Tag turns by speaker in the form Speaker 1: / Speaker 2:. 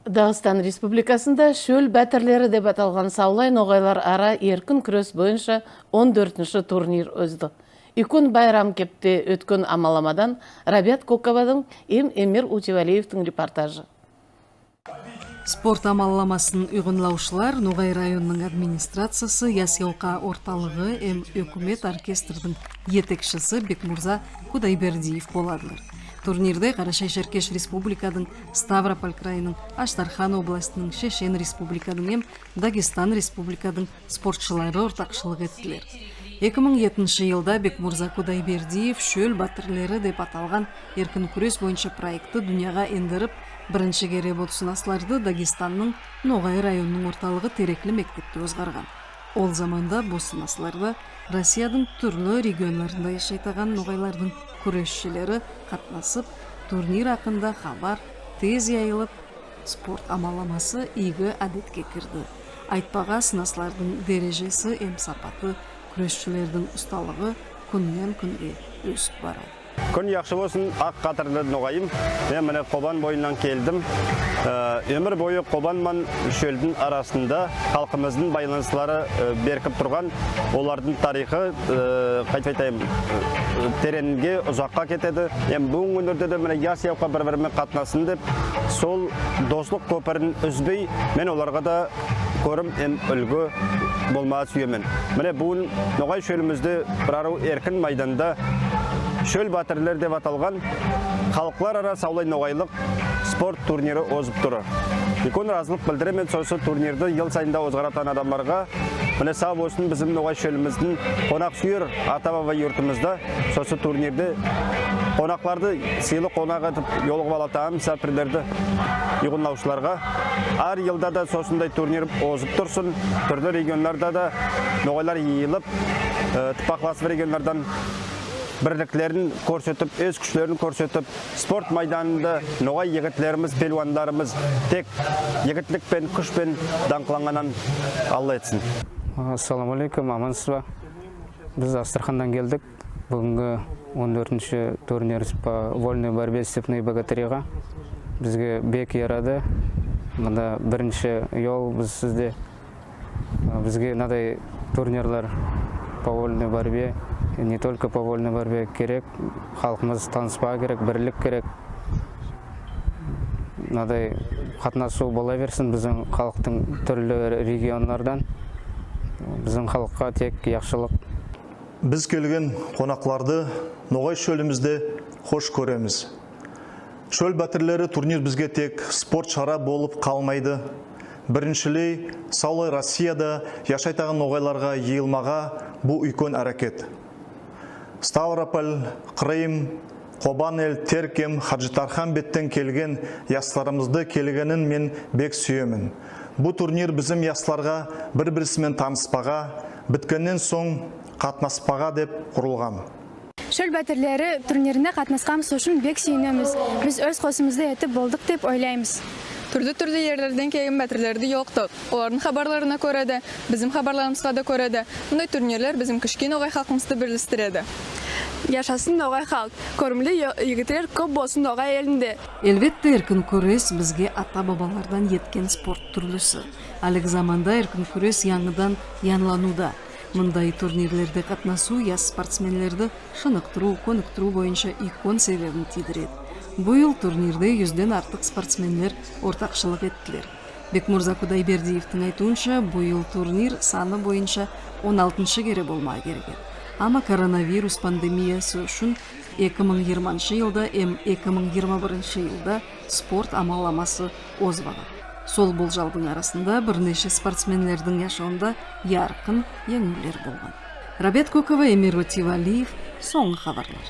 Speaker 1: Дагыстан Республикасында шөл бәтірлері деп аталған саулай ноғайлар ара еркін күрес бойынша 14-ші турнир өзді. Икун байрам кепте өткөн амаламадан Рабиат Коковадың Эмир Утивалиевтің репортажы.
Speaker 2: Спорт амалламасын ұйғынлаушылар Ноғай районының администрациясы Ясьяуқа орталығы өкімет оркестрдің етекшісі Бекмурза Кудайбердиев боладылар. Турнирде Қарашай-Шеркеш республикадың Ставрополь крайының, Аштархан областының, Шешен республикадың Дагестан республикадың спортшылары ортақшылық еттілер. 2007 жылда Бекмурза Кудайбердиев шөл батырлері деп аталған еркін күрес бойынша проекты дүнияға ендіріп, бірінші кере болсынасларды Дагестанның Ноғай районының орталығы Тереклі мектепті өзғарған. Ол заманда болсынасларды Россиядың түрлі регионларында яшайтаған ноғайлардың күресшілері қатнасып, турнир ақында хабар тез яйылып, спорт амаламасы игі әдетке кірді. Айтпаға сынаслардың дәрежесі сапаты, күресшілердің ұсталығы күннен күнге өсіп барады.
Speaker 3: Күн яқшы болсын, ақ қатырлы ноғайым. Мен міне Қобан бойынан келдім. Өмір бойы Қобан мен шөлдің арасында халқымыздың байланыстары беркіп тұрған. Олардың тарихы теренге ұзаққа кетеді. Бүгін күндерде де міне Ясьяуқа бір-бірімен қатынасын деп, сол достық көпірін үзбей, мен оларға да көрім үлгі болмаға сүйемен. Міне бүгін Ноғай шөлімізде бір ару еркін майданда шөл батырлер деп аталған халықлар ара саулай ноғайлық спорт турнирі озып тұры. Икон разылық білдіремен сосы турнирді ел сайында озғарatan адамарға міне сау болсын біздің Ноғай шөліміздің қонақ сүйер ата-баба йұртымызда сосы турнирді қонақларды сыйлы қонақ етіп жолығып алатаған сәпірлерді ұйғынлаушыларға әр елда да сосындай турнир озып тұрсын. Түрлі регионларда да ноғайлар ейіліп, тіпақласы регионлардан бірліктерін көрсетіп, өз күшлерін көрсетіп, спорт майданында ноғай егітлеріміз, пелуандарымыз тек егітлік пен күш пен даңқыланғанан Алла етсін.
Speaker 4: Ассаламу алейкум, амансыз ба? Біз Астрахандан келдік. Бүгінгі 14-ші турнир по вольной борьбе степной богатырьға бізге бек ярады. Мұнда бірінші жол біз сізде. Бізге надай турнирлар по вольной борьбе, не только по вольной борьбе керек, халқымыз таныспа керек, бірлік керек. Надай қатынасу бола берсін біздің халықтың түрлі регионлардан. Біздің халыққа тек яқшылық.
Speaker 5: Біз келген қонақларды Ноғай шөлімізде хош көреміз. Шөл бәтірлері турнир бізге тек спорт шара болып қалмайды. Біріншілей, саулай Россияда яшайтаған ноғайларға ейлмаға бұл үлкен әрекет. Ставрополь, Крым, Қобан ел, Теркем, Хаджитархан беттен келген ясларымызды келгенін мен бек сүйемін. Бұл турнир біздің ясларға бір-бірісімен таныспаға, біткеннен соң қатынаспаға деп құрылған.
Speaker 6: Шөл бәтірлері турниріне қатынасқамыз үшін бек сүйінеміз. Біз өз қосымызды етіп болдық деп ойлаймыз.
Speaker 7: Түрлі ерлерден келген бәтірлерді жоқтық. Олардың хабарларына көреді, біздің хабарларымызға да көреді. Мұндай турнирлер біздің кішкен Ноғай халқымызды бірлістіреді.
Speaker 8: Яшасын Ноғай халық, көрімлі егітер көп болсын Ноғай елінде.
Speaker 2: Әлбетте еркін күрес бізге ата-бабалардан еткен спорт түрлісі. Әлік заманда еркін күрес яңыдан янлануда. Мұндай турнирлерде қатынасу яс спортсменлерді шынықтыру, көніктіру бойынша икон себебін тидіреді. Бұл турнирде 100-ден артық спортсменлер ортақшылық еттілер. Бекмурза Кудайбердиевтің айтуынша, бұл турнир саны бойынша 16-шы кере болмай керек. Ама коронавирус пандемиясы үшін 2020 жылда, 2021 жылда спорт амаламасы озбаған. Сол болжалдың арасында бірнеше спортсменлердің яшауында ярқын еңілер болған. Рабиат Кокова, Эмир Утивалиев, соңғы хабарлар.